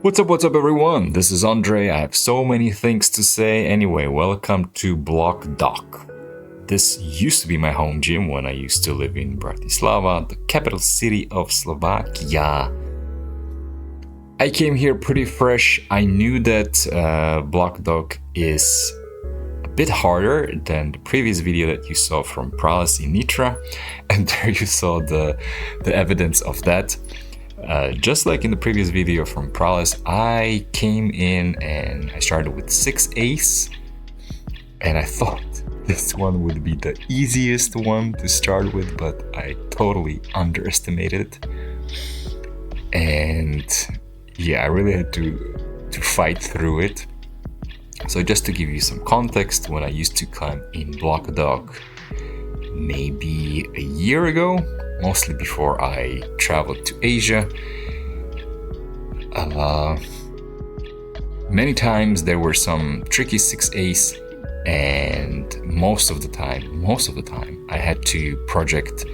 What's up everyone? This is Andre. I have so many things to say. Anyway, welcome to Dock. This used to be my home gym when I used to live in Bratislava, the capital city of Slovakia. I came here pretty fresh. I knew that Dock is a bit harder than the previous video that you saw from Pralis in Nitra, and there you saw the evidence of that. Just like in the previous video from Pralis, I came in and I started with 6As, and I thought this one would be the easiest one to start with, but I totally underestimated it. And yeah, I really had to fight through it. So just to give you some context, when I used to climb in Dock maybe a year ago, mostly before I traveled to Asia, many times there were some tricky 6As, and most of the time I had to project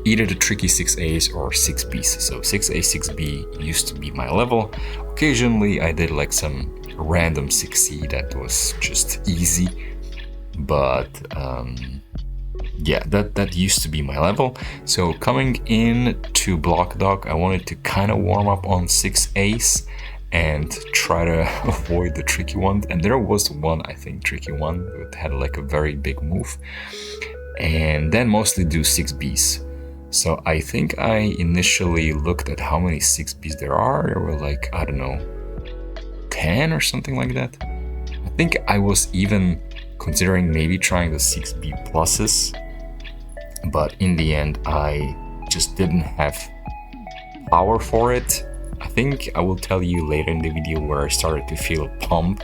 either the tricky 6As or 6Bs. So 6A, 6B used to be my level. Occasionally I did like some random 6C that was just easy, but yeah, that used to be my level. So coming in to Dock, I wanted to kind of warm up on 6As and try to avoid the tricky one. And there was one, I think, tricky one that had like a very big move. And then mostly do 6Bs. So I think I initially looked at how many 6Bs there are. There were like, I don't know, 10 or something like that. I think I was even considering maybe trying the 6B pluses, but in the end I just didn't have power for it. I think I will tell you later in the video where I started to feel pump.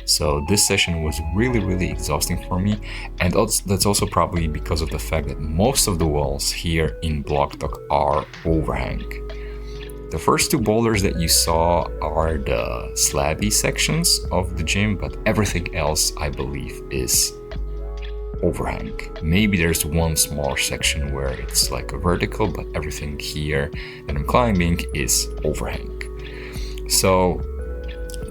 So this session was really exhausting for me, and that's also probably because of the fact that most of the walls here in Dock are overhang. The first two boulders that you saw are the slabby sections of the gym, but everything else, I believe, is overhang. Maybe there's one small section where it's like a vertical, but everything here that I'm climbing is overhang. So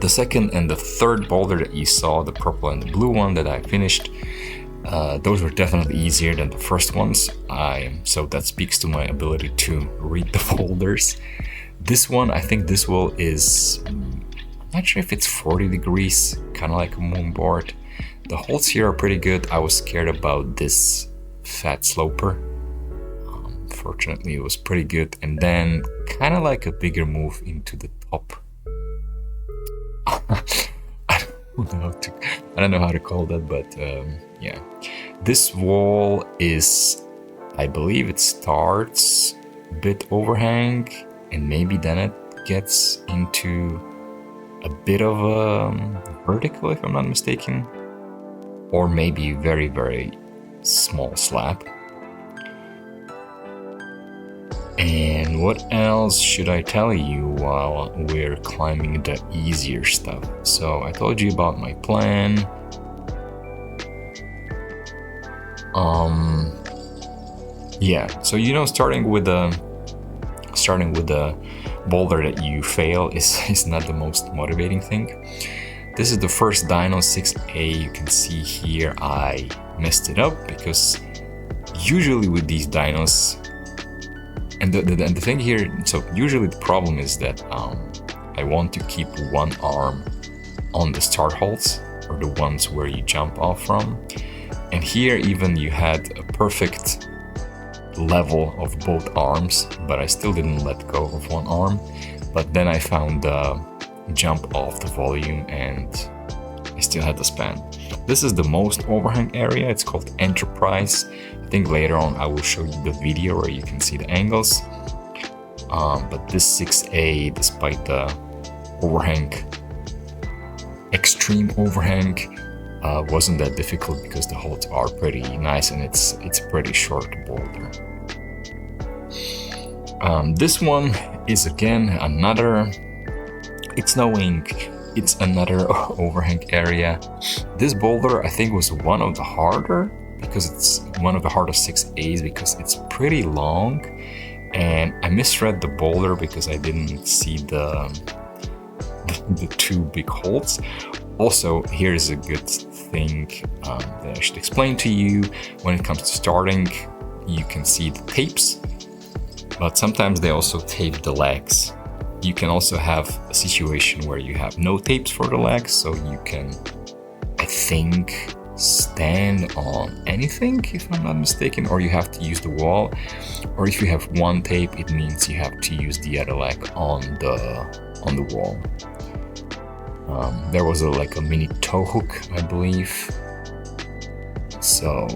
the second and the third boulder that you saw, the purple and the blue one that I finished, those were definitely easier than the first ones. So that speaks to my ability to read the boulders. This one, I think this wall is, I'm not sure if it's 40 degrees, kind of like a moon board. The holds here are pretty good. I was scared about this fat sloper. Fortunately, it was pretty good. And then kind of like a bigger move into the top. I don't know how to call that, but yeah. This wall is, I believe it starts a bit overhang, and maybe then it gets into a bit of a vertical, if I'm not mistaken, or maybe very small slab. And what else should I tell you while we're climbing the easier stuff? So I told you about my plan. Yeah, so starting with the boulder that you fail is not the most motivating thing. This is the first dyno, 6A. You can see here I messed it up because usually with these dynos, and the thing here, so usually the problem is that I want to keep one arm on the start holds, or the ones where you jump off from. And here even you had a perfect level of both arms, but I still didn't let go of one arm. But then I found the jump off the volume and I still had the span. This is the most overhang area. It's called Enterprise. I think later on I will show you the video where you can see the angles. But this 6A, despite the overhang, extreme overhang, wasn't that difficult because the holds are pretty nice and it's a pretty short boulder. This one is again another, it's snowing, it's another overhang area. This boulder I think was one of the harder, because it's one of the hardest 6As because it's pretty long, and I misread the boulder because I didn't see the the two big holds. Also, here's a good thing that I should explain to you. When it comes to starting, you can see the tapes, but sometimes they also tape the legs. You can also have a situation where you have no tapes for the legs, so you can, I think, stand on anything, if I'm not mistaken, or you have to use the wall. Or if you have one tape, it means you have to use the other leg on the wall. There was like a mini toe hook, I believe. So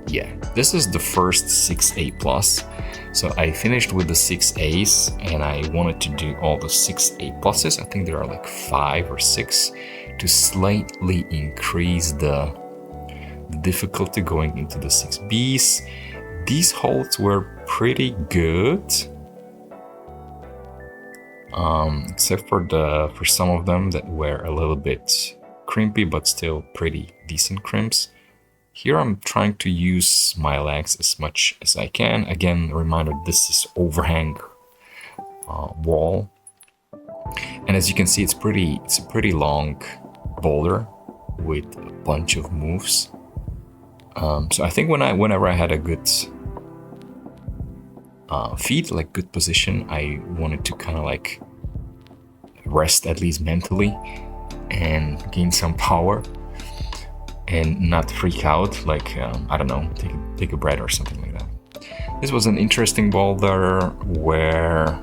yeah, this is the first 6A plus. So I finished with the 6As and I wanted to do all the 6A pluses. I think there are like 5 or 6 to slightly increase the difficulty going into the 6Bs. These holds were pretty good. Except for some of them that were a little bit crimpy, but still pretty decent crimps. Here I'm trying to use my legs as much as I can. Again, reminder, this is overhang wall, and as you can see, it's a pretty long boulder with a bunch of moves. So I think whenever I had a good feet, like good position, I wanted to kind of like rest at least mentally and gain some power and not freak out, like I don't know, take a breath or something like that. This was an interesting boulder where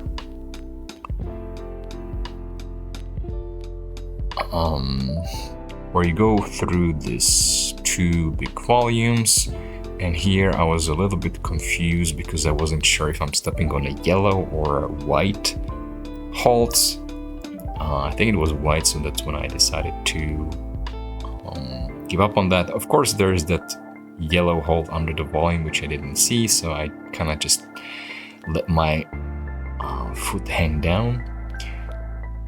you go through these two big volumes. And here I was a little bit confused because I wasn't sure if I'm stepping on a yellow or a white halt. I think it was white, so that's when I decided to give up on that. Of course, there is that yellow halt under the volume, which I didn't see, so I kind of just let my foot hang down.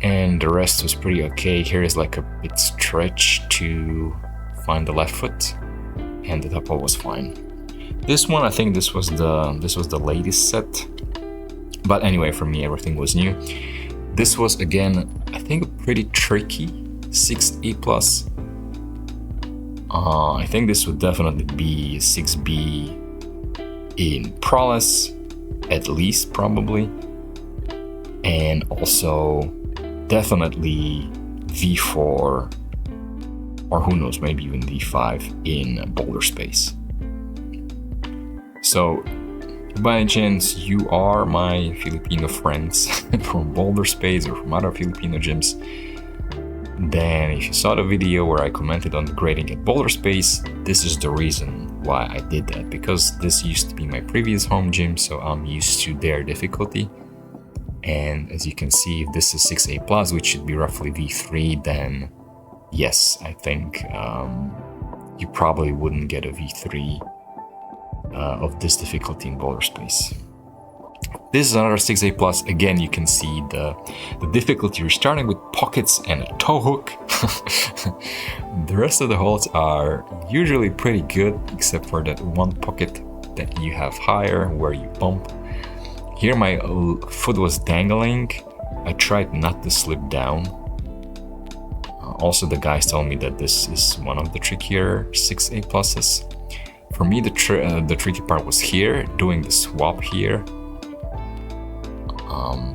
And the rest was pretty okay. Here is like a bit stretch to find the left foot, and the top hole was fine. This one, I think this was the latest set, but anyway, for me everything was new. This was again, I think, a pretty tricky 6A plus. I think this would definitely be 6B in prowess, at least probably, and also definitely V4, or who knows, maybe even V5 in boulder space. So, by any chance you are my Filipino friends from boulder space or from other Filipino gyms, then if you saw the video where I commented on the grading at boulder space, this is the reason why I did that, because this used to be my previous home gym, so I'm used to their difficulty. And as you can see, if this is 6A plus, which should be roughly V3, then yes, I think you probably wouldn't get a V3 of this difficulty in boulder space. This is another 6A plus. Again, you can see the difficulty. You're starting with pockets and a toe hook. The rest of the holds are usually pretty good, except for that one pocket that you have higher where you bump. Here my foot was dangling. I tried not to slip down. Also, the guys told me that this is one of the trickier 6A pluses. For me, the tricky part was here, doing the swap here.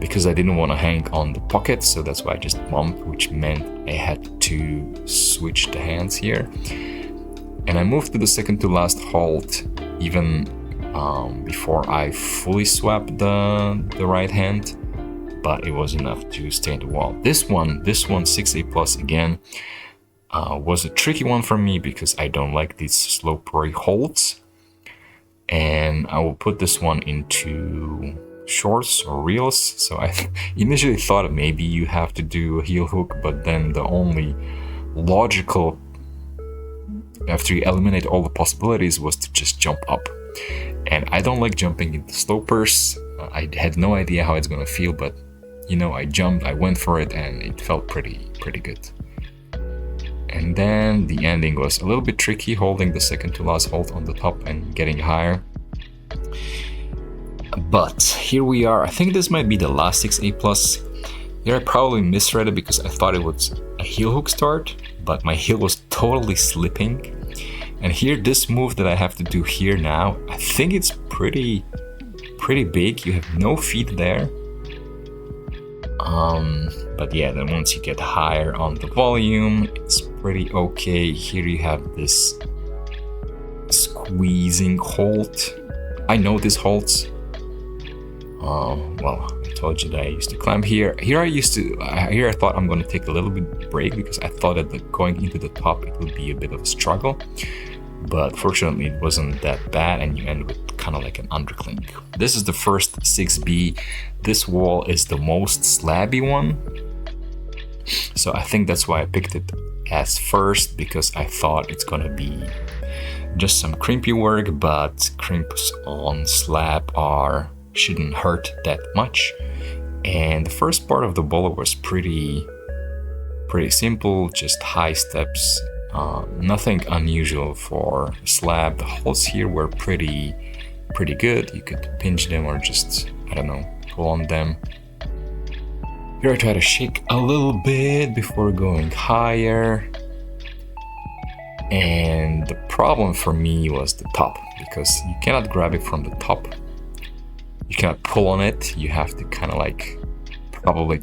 Because I didn't want to hang on the pocket, so that's why I just bumped, which meant I had to switch the hands here. And I moved to the second to last halt even before I fully swapped the right hand, but it was enough to stay in the wall. This one 6A plus again, was a tricky one for me because I don't like these slopery holds, and I will put this one into shorts or reels. So I initially thought maybe you have to do a heel hook, but then the only logical, after you eliminate all the possibilities, was to just jump up. And I don't like jumping into slopers. I had no idea how it's gonna feel, but you know, I jumped, I went for it, and it felt pretty good. And then the ending was a little bit tricky, holding the second to last hold on the top and getting higher. But here we are. I think this might be the last 6A plus. Here I probably misread it because I thought it was a heel hook start, but my heel was totally slipping. And here, this move that I have to do here now, I think it's pretty big. You have no feet there. But yeah, then once you get higher on the volume, it's pretty okay. Here you have this squeezing hold. I know this holds. Well, I told you that I used to climb here. Here I thought I'm going to take a little bit break because I thought that going into the top it would be a bit of a struggle. But fortunately it wasn't that bad, and you end with kind of like an underclink. This is the first 6B. This wall is the most slabby one. So I think that's why I picked it as first, because I thought it's gonna be just some crimpy work, but crimps on slab shouldn't hurt that much. And the first part of the boulder was pretty simple, just high steps. Nothing unusual for slab. The holds here were pretty good. You could pinch them or just, I don't know, pull on them. Here I try to shake a little bit before going higher. And the problem for me was the top, because you cannot grab it from the top. You cannot pull on it. You have to kind of like probably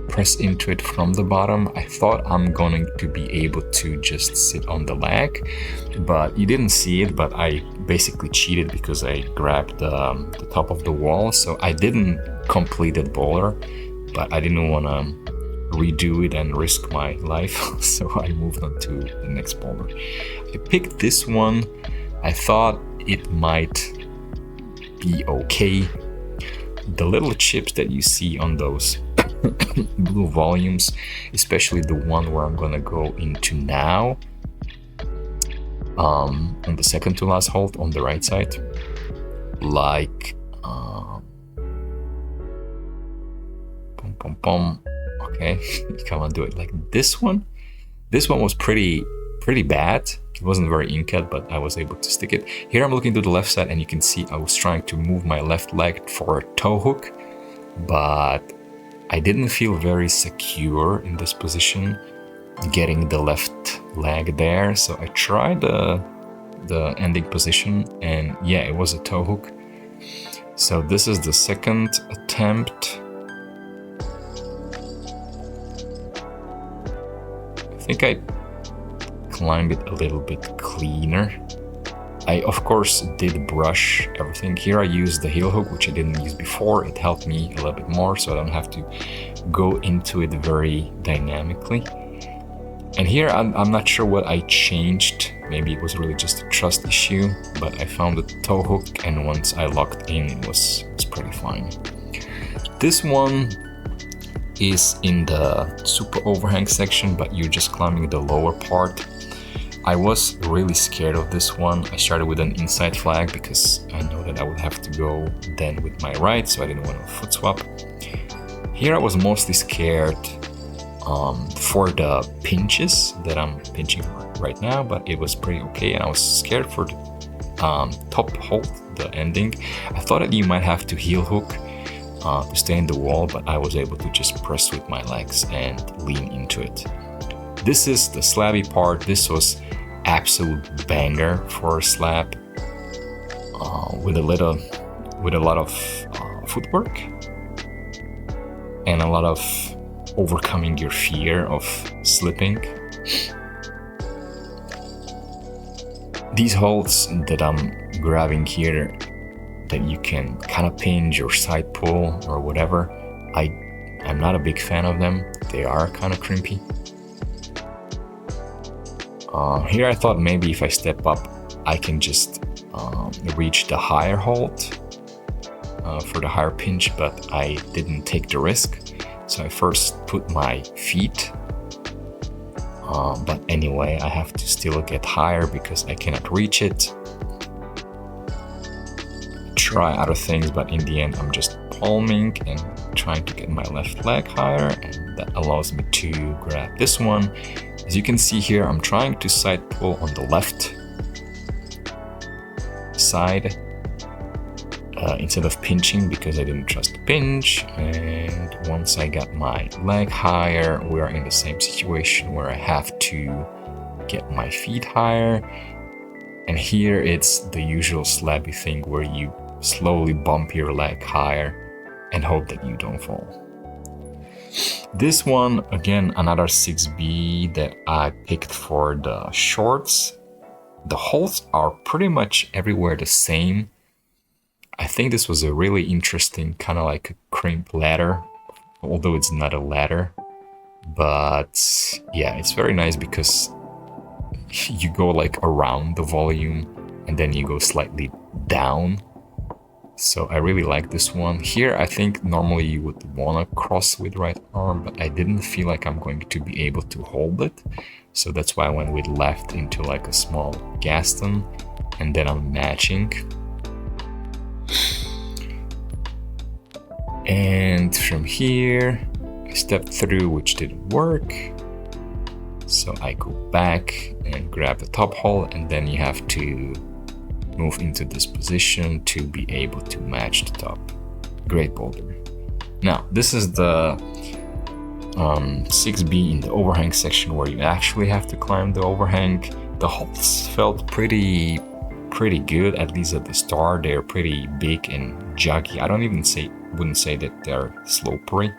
press into it from the bottom. I thought I'm going to be able to just sit on the leg, but you didn't see it, but I basically cheated because I grabbed the top of the wall. So I didn't complete the boulder, but I didn't want to redo it and risk my life. So I moved on to the next boulder. I picked this one. I thought it might be okay. The little chips that you see on those blue volumes, especially the one where I'm gonna go into now, on the second to last hold on the right side, like okay, come on, do it like this one. This one was pretty bad. It wasn't very in-cut, but I was able to stick it. Here I'm looking to the left side, and you can see I was trying to move my left leg for a toe hook, but I didn't feel very secure in this position, getting the left leg there. So I tried the ending position, and yeah, it was a toe hook. So this is the second attempt. I think I climbed it a little bit cleaner. I of course did brush everything. Here I used the heel hook, which I didn't use before. It helped me a little bit more, so I don't have to go into it very dynamically. And here I'm not sure what I changed. Maybe it was really just a trust issue, but I found the toe hook, and once I locked in, it was pretty fine. This one is in the super overhang section, but you're just climbing the lower part. I was really scared of this one. I started with an inside flag because I know that I would have to go then with my right, so I didn't want to foot swap. Here I was mostly scared for the pinches that I'm pinching right now, but it was pretty okay, and I was scared for the top hold, the ending. I thought that you might have to heel hook to stay in the wall, but I was able to just press with my legs and lean into it. This is the slabby part. This was absolute banger for a slab, with a lot of footwork and a lot of overcoming your fear of slipping. These holds that I'm grabbing here, that you can kind of pinch or side pull or whatever, I'm not a big fan of them. They are kind of crimpy. Here I thought maybe if I step up, I can just reach the higher hold for the higher pinch, but I didn't take the risk. So I first put my feet, but anyway, I have to still get higher because I cannot reach it. Try other things, but in the end I'm just palming and trying to get my left leg higher, and that allows me to grab this one. As you can see here, I'm trying to side pull on the left side, instead of pinching because I didn't trust the pinch. And once I got my leg higher, we're in the same situation where I have to get my feet higher. And here it's the usual slabby thing where you slowly bump your leg higher and hope that you don't fall. This one, again, another 6B that I picked for the shorts. The holds are pretty much everywhere the same. I think this was a really interesting kind of like a crimp ladder, although it's not a ladder. But yeah, it's very nice because you go like around the volume and then you go slightly down. So I really like this one. Here I think normally you would want to cross with right arm, but I didn't feel like I'm going to be able to hold it. So that's why I went with left into like a small Gaston, and then I'm matching. And from here I stepped through, which didn't work. So I go back and grab the top hole, and then you have to move into this position to be able to match the top. Great boulder. Now, this is the 6B in the overhang section where you actually have to climb the overhang. The holes felt pretty good, at least at the start. They're pretty big and juggy. I wouldn't say that they're slippery.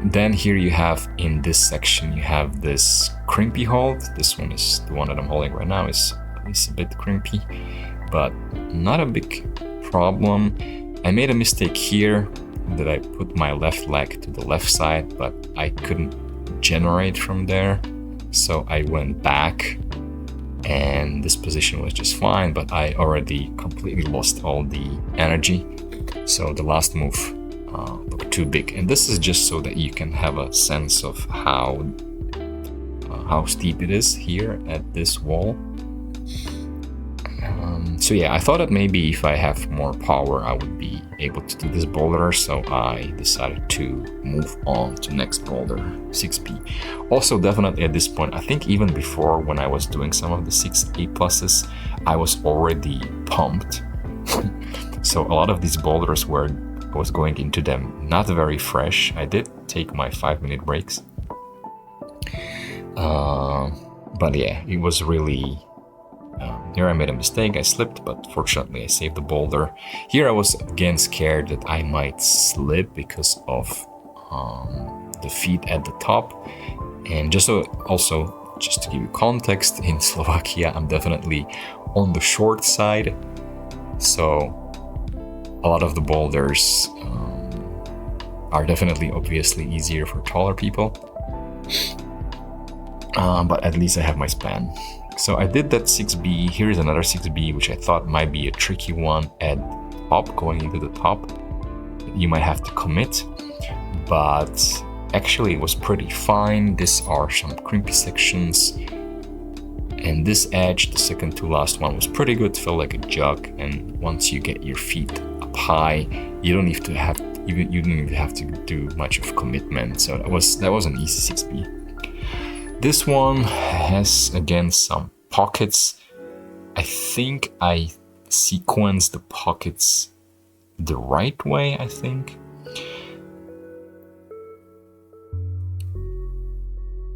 Then here you have, in this section, you have this crimpy hold. This one is the one that I'm holding right now, is at least a bit crimpy, but not a big problem. I made a mistake here that I put my left leg to the left side, but I couldn't generate from there. So I went back and this position was just fine, but I already completely lost all the energy. So the last move looked too big. And this is just so that you can have a sense of how steep it is here at this wall. So yeah, I thought that maybe if I have more power, I would be able to do this boulder. So I decided to move on to next boulder, 6B. Also, definitely at this point, I think even before when I was doing some of the 6A pluses, I was already pumped. So a lot of these boulders I was going into them not very fresh. I did take my 5-minute breaks. But yeah, it was really... here I made a mistake, I slipped, but fortunately I saved the boulder. Here I was again scared that I might slip because of the feet at the top. And just to give you context, in Slovakia I'm definitely on the short side. So a lot of the boulders are definitely obviously easier for taller people. But at least I have my span. So I did that 6B. Here's another 6B, which I thought might be a tricky one at top, going into the top. You might have to commit, but actually it was pretty fine. These are some crimpy sections. And this edge, the second to last one, was pretty good, felt like a jug. And once you get your feet up high, you don't even have to do much of commitment. So that was an easy 6B. This one has, again, some pockets. I think I sequenced the pockets the right way, I think.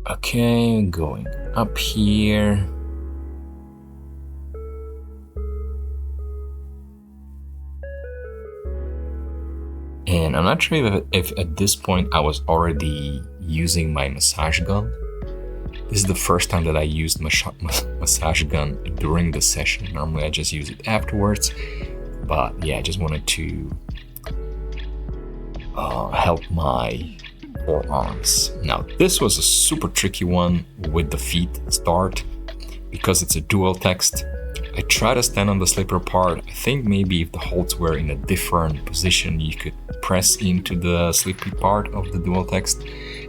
Okay, going up here. And I'm not sure if at this point I was already using my massage gun. This is the first time that I used massage gun during the session. Normally I just use it afterwards. But yeah, I just wanted to help my forearms. Now this was a super tricky one with the feet start because it's a dual text. I try to stand on the slipper part. I think maybe if the holds were in a different position, you could press into the slippery part of the dual text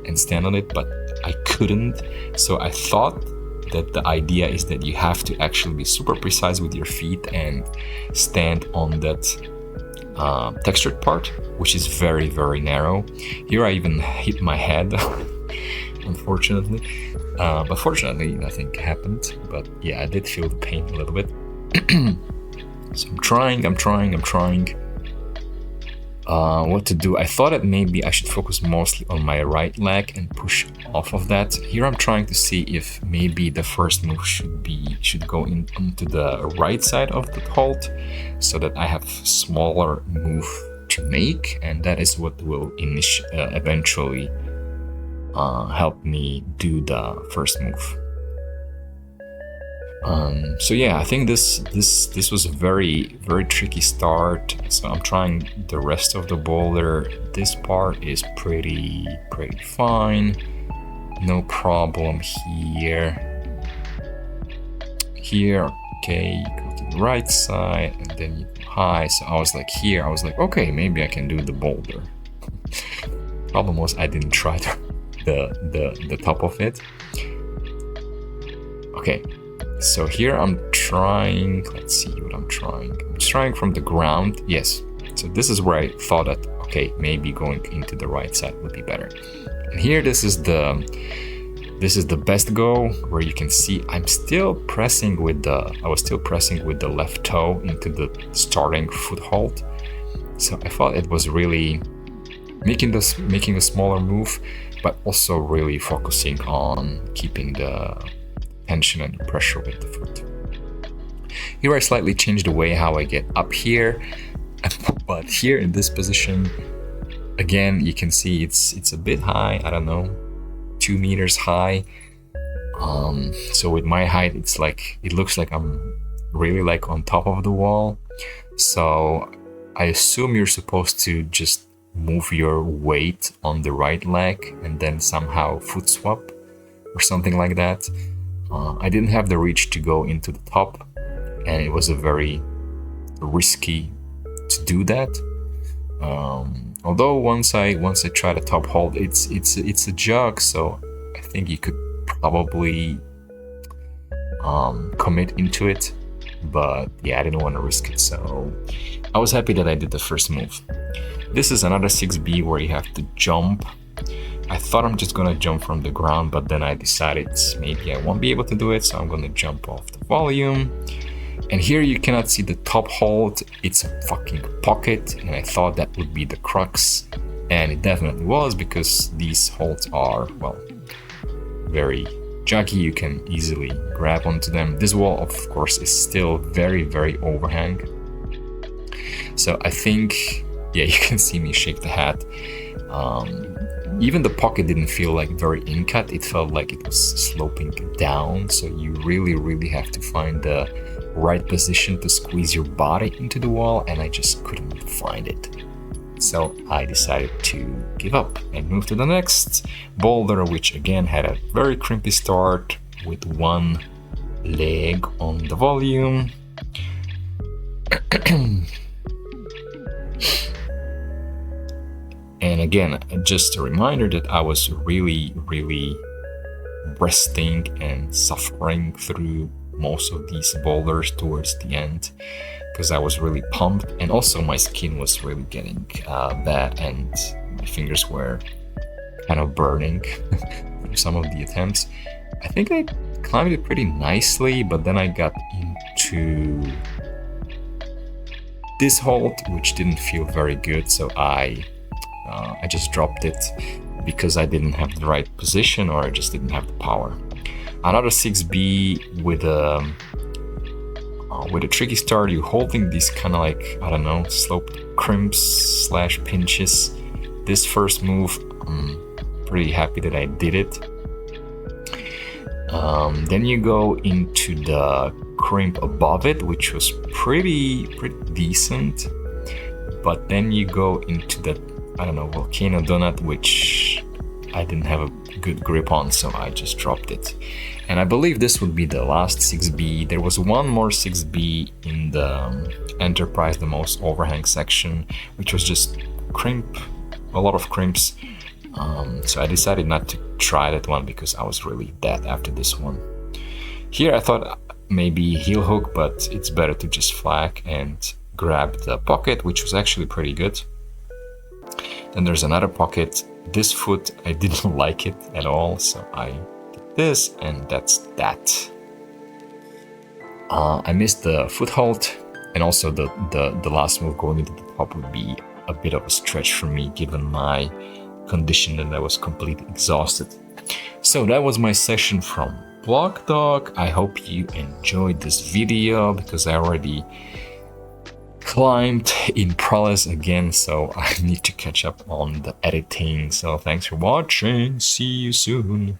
and stand on it, but I couldn't. So I thought that the idea is that you have to actually be super precise with your feet and stand on that textured part, which is very, very narrow. Here I even hit my head, unfortunately. But fortunately, nothing happened. But yeah, I did feel the pain a little bit. So I'm trying what to do. I thought that maybe I should focus mostly on my right leg and push off of that. Here I'm trying to see if maybe the first move should go into the right side of the hold, so that I have smaller move to make, and that is what will eventually help me do the first move. So yeah, I think this was a very tricky start. So I'm trying the rest of the boulder. This part is pretty fine, no problem here. Okay, you go to the right side and then you go high. So I was like, okay, maybe I can do the boulder. Problem was I didn't try the top of it. Okay. So here I'm trying, let's see what I'm trying. I'm trying from the ground, yes. So this is where I thought that, okay, maybe going into the right side would be better. And here, this is the best go, where you can see I was still pressing with the left toe into the starting foothold. So I thought it was really making a smaller move, but also really focusing on keeping the tension and pressure with the foot. Here I slightly changed the way how I get up here, but here in this position, again, you can see it's a bit high. I don't know, 2 meters high. So with my height, it looks like I'm really like on top of the wall. So I assume you're supposed to just move your weight on the right leg and then somehow foot swap or something like that. I didn't have the reach to go into the top, and it was a very risky to do that. Although once I try the top hold, it's a jug, so I think you could probably commit into it. But yeah, I didn't want to risk it, so I was happy that I did the first move. This is another 6B where you have to jump. I thought I'm just gonna jump from the ground, but then I decided maybe I won't be able to do it, so I'm gonna jump off the volume. And here you cannot see the top hold, it's a fucking pocket, and I thought that would be the crux, and it definitely was, because these holds are, well, very juggy. You can easily grab onto them. This wall, of course, is still very overhang. So I think, yeah, you can see me shake the head. Even the pocket didn't feel like very in-cut, it felt like it was sloping down, so you really have to find the right position to squeeze your body into the wall, and I just couldn't find it. So I decided to give up and move to the next boulder, which again had a very crimpy start with one leg on the volume. And again, just a reminder that I was really resting and suffering through most of these boulders towards the end, because I was really pumped, and also my skin was really getting bad, and my fingers were kind of burning from some of the attempts. I think I climbed it pretty nicely, but then I got into this hold, which didn't feel very good, so I just dropped it because I didn't have the right position, or I just didn't have the power. Another 6B with a tricky start. You're holding these kind of like, I don't know, sloped crimps / pinches. This first move, I'm pretty happy that I did it. Then you go into the crimp above it, which was pretty decent. But then you go into the, I don't know, volcano donut, which I didn't have a good grip on, so I just dropped it. And I believe this would be the last 6B. There was one more 6B in the Enterprise, the most overhang section, which was just a lot of crimps. So I decided not to try that one because I was really dead after this one. Here I thought maybe heel hook, but it's better to just flag and grab the pocket, which was actually pretty good. Then there's another pocket. This foot, I didn't like it at all, so I did this, and that's that. I missed the foothold, And also the last move going into the top would be a bit of a stretch for me given my condition and I was completely exhausted. So that was my session from Block Dock. I hope you enjoyed this video because I already climbed in Prowess again, so I need to catch up on the editing. So thanks for watching. See you soon.